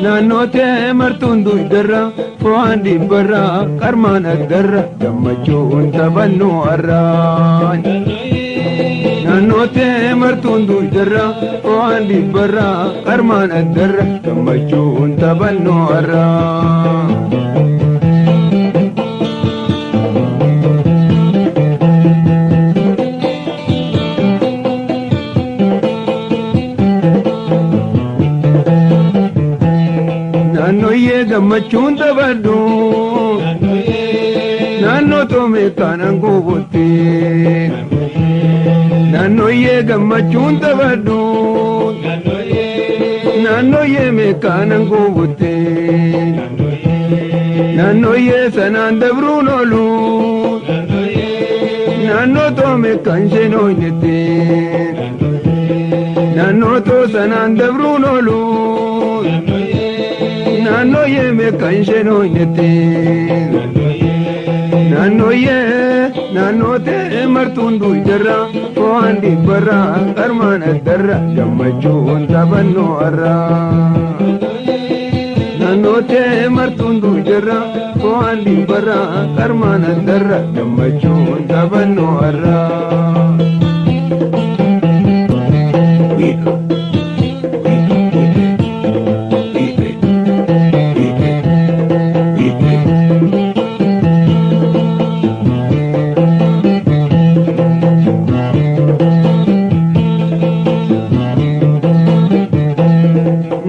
Naannoote martuun duydarra fo'aan dhibbarra qarmaan addarra gammachuun taphannu har'aan. Naannoote martuun duydarra fo'aan dhibbarra qarmaan addarra gammachuun taphannu har'aan. Naannoyee gammachuun taphadhu naannoo toome kanan goobotti. Naannoyee gammachuun taphadhu naannoyee meekaanan goobotti. Naannoyee sanaan dabruun oolu naannoo toome kan isheen hojjette. Naannoo too sanaan dabruun oolu naannoyee meekan isheen hojjette. Naannoote martuun duydarra fo'aan dhibbarra qarmaan addarra gammachuun taphannu har'aan. Naannoote martuun duydarra fo'aan dhibbarra qarmaan addarra gammachuun taphannu har'aan.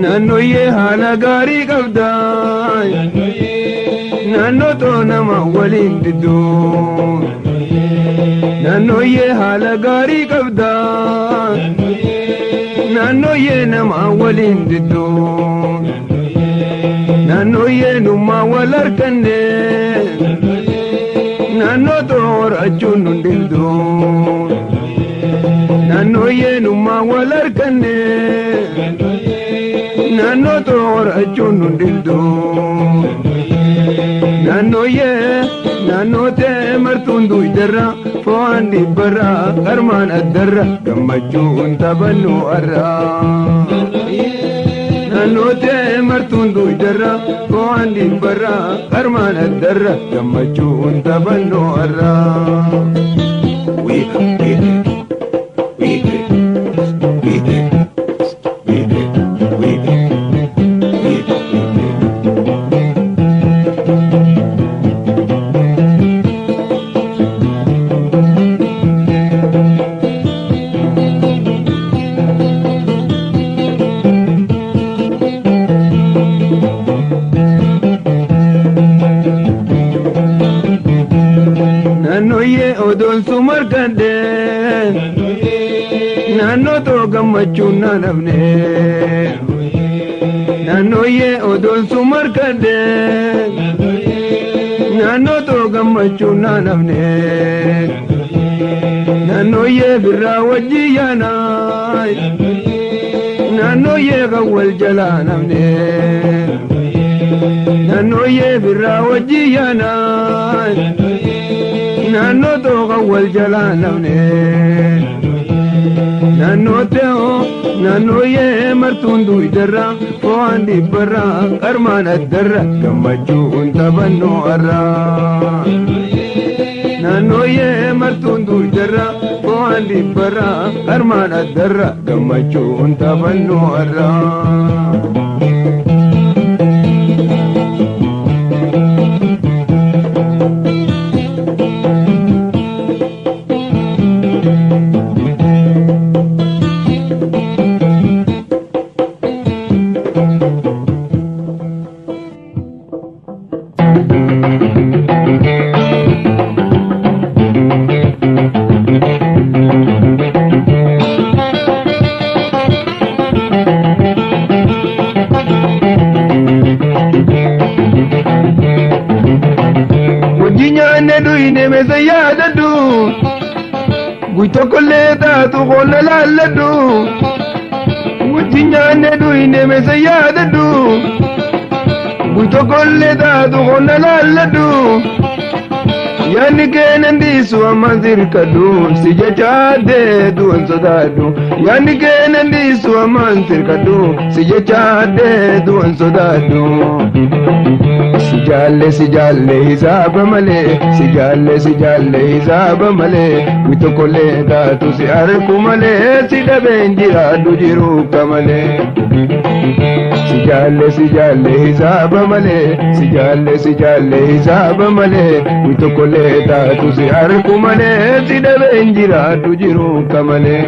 Naannoyee haala gaarii qabda naannoo too nama waliin didduu. Naannoyee haala gaarii qabda naannoyee nama waliin didduu. Naannoyee nummaa wal harkanne naannoo too horachuun nun dilduu. Naannoyee nummaa wal harkanne naannoo too horachuun nun dilduu. Naannoote martuun duydarra fo'aan dhibbarra qarmaan addarra gammachuun taphannu har'aan. Naannoote martuun duydarra fo'aan dhibbarra qarmaan addarra gammachuun taphannu har'aan. Naannoyee odoon sumar kadde naannoo too gammachuun na dhabne. Naannoyee odoon sumar kadde naannoo too gammachuun na dhabne. Naannoyee birraa wajji yaana naannoyee kan wal jalaa namne. Naannoyee birraa wajji yaana naannoo too kan wal jalaa namne. Naannooyee martuun duydarra fo'aan dhibbarra qarmaan addarra gammachuun taphannu har'aan. Naannooyee martuun duydarra fo'aan dhibbarra qarmaan addarra gammachuun taphannu har'aan. wajinyaanne duyne mesa yaadadhu guy tokkollee taatu qonna laalladhu wajinyaanne duyne mesa yaadadhu guy tokkollee taatu qonna laalladhu yaanni keenan dhiisu amman sirkadhu si jechaadhee du'an sodaadhu yaanni keenan dhiisu amman sirkadhu si jechaadhee du'an sodaadhu si jaalle hisaaba malee si jaalle hisaaba malee guy tokkollee taatu si arku malee si dhabeen jiraadhu jiruuka malee si jaalle hisaaba malee si jaalle hisaaba malee guy tokkollee taatu si arku malee si dhabeen jiraadhu jiruuka malee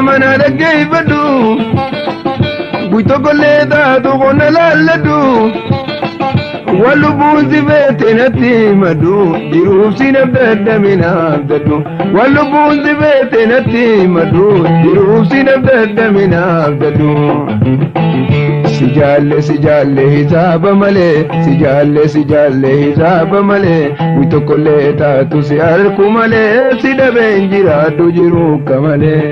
mana dhaggeeffadhu guy tokkollee taatu qonna laalladhu waan lubbuun si feete natti himadhu jiruuf si nabdadhamina abdadhu waan lubbuun si feete natti himadhu jiruuf si nabdadhamina abdadhu si jaalle hisaaba malee si jaalle hisaaba malee guy tokkollee taatu si arku malee si dhabeen jiraadhu jiruuka malee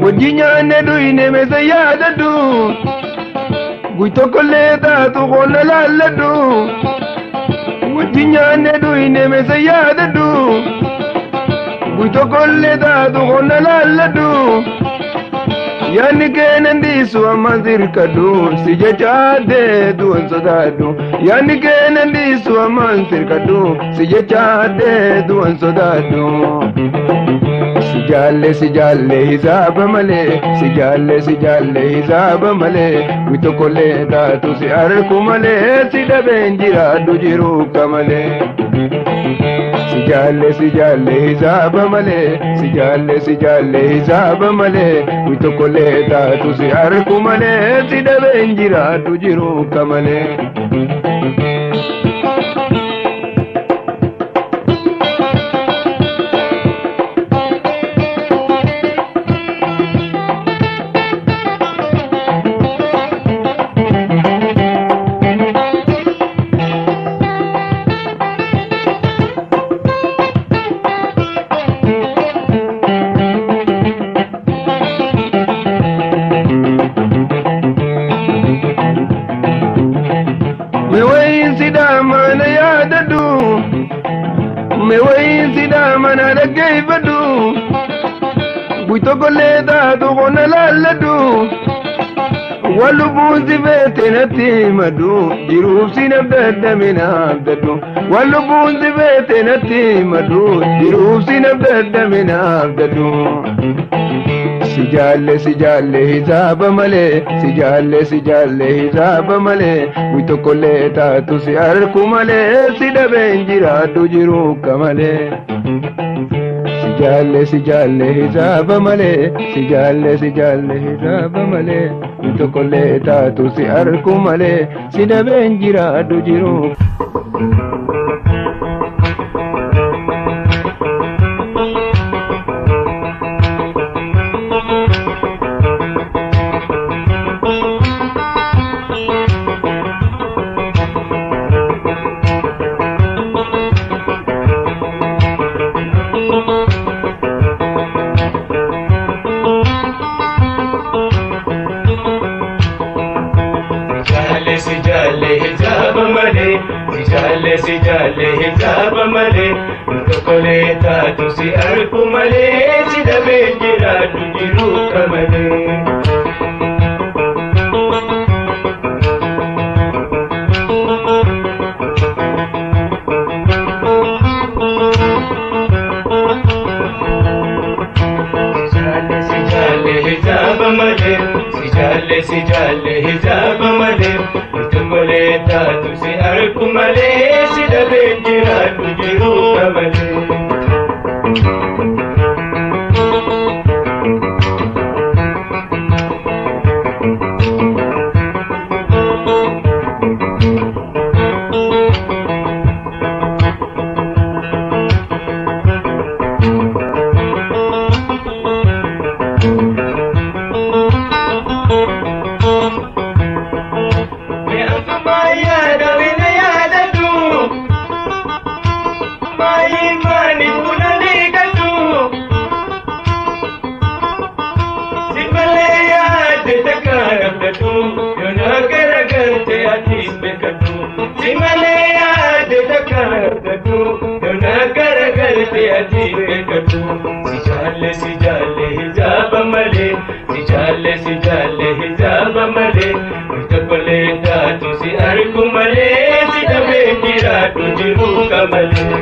wajinyaanne duyne mesa yaadadhu guy tokkollee taatu qonna laalladhu wajinyaanne duyne mesa yaadadhu guy tokkollee taatu qonna laalladhu yaanni keenan dhiisu amman sirkadhu si jechaadhee du'an sodaadhu yaanni keenan dhiisu amman sirkadhu si jechaadhee du'an sodaadhu si jaalle hisaaba malee si jaalle hisaaba malee guy tokkollee taatu si arku malee si dhabeen jiraadhu jiruuka malee si jaalle hisaaba malee si jaalle hisaaba malee guy tokkollee taatu si arku malee si dhabeen jiraadhu jiruuka malee mana yaadadhu meewayin sidaa mana dhaggeeffadhu guy tokkollee taatu qonna laalladhu waan lubbuun si feete natti himadhu jiruuf si nabdadhamina abdadhu waan lubbuun si feete natti himadhu jiruuf si nabdadhamina abdadhu si jaalle hisaaba malee si jaalle hisaaba malee guy tokkollee taatu si arku malee si dhabeen jiraadhu jiruuka malee si jaalle hisaaba malee si jaalle hisaaba malee guy tokkollee taatu si arku malee si dhabeen jiraadhu jiruuka jalle hijab male koleta tu si arku male si dabe jira tu jiru kamale si jalle hijab male koleta tu si arku male si dabe jira tu jiru kamale si jalle hijab male hijab male koleta tu si arku male si dabe jira tu jiru kamale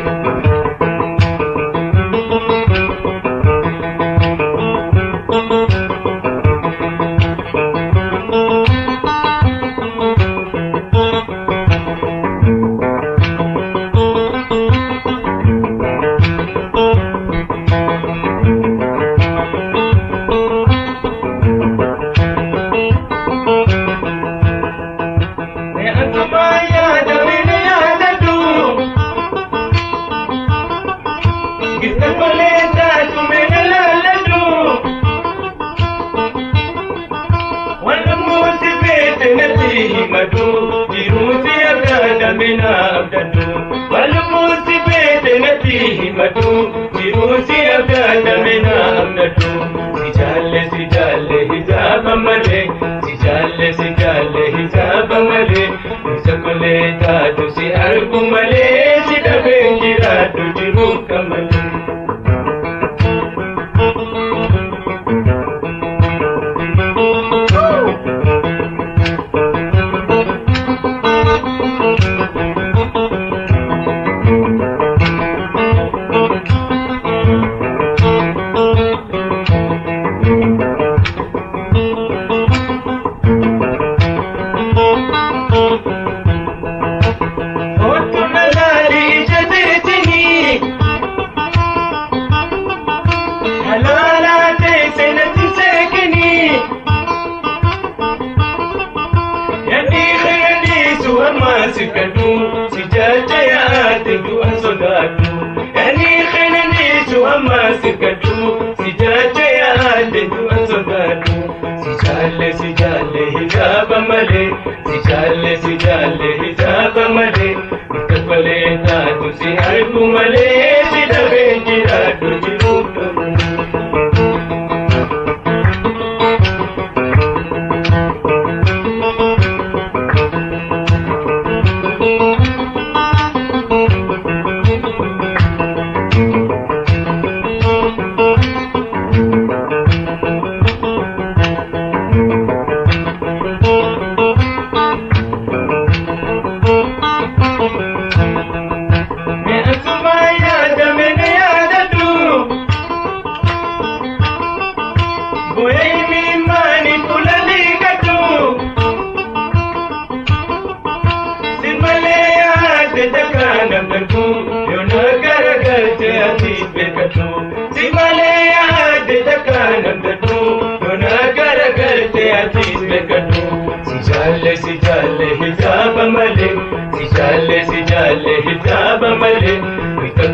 hijab male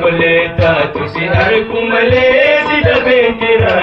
koleta tu si arku male si dabe jira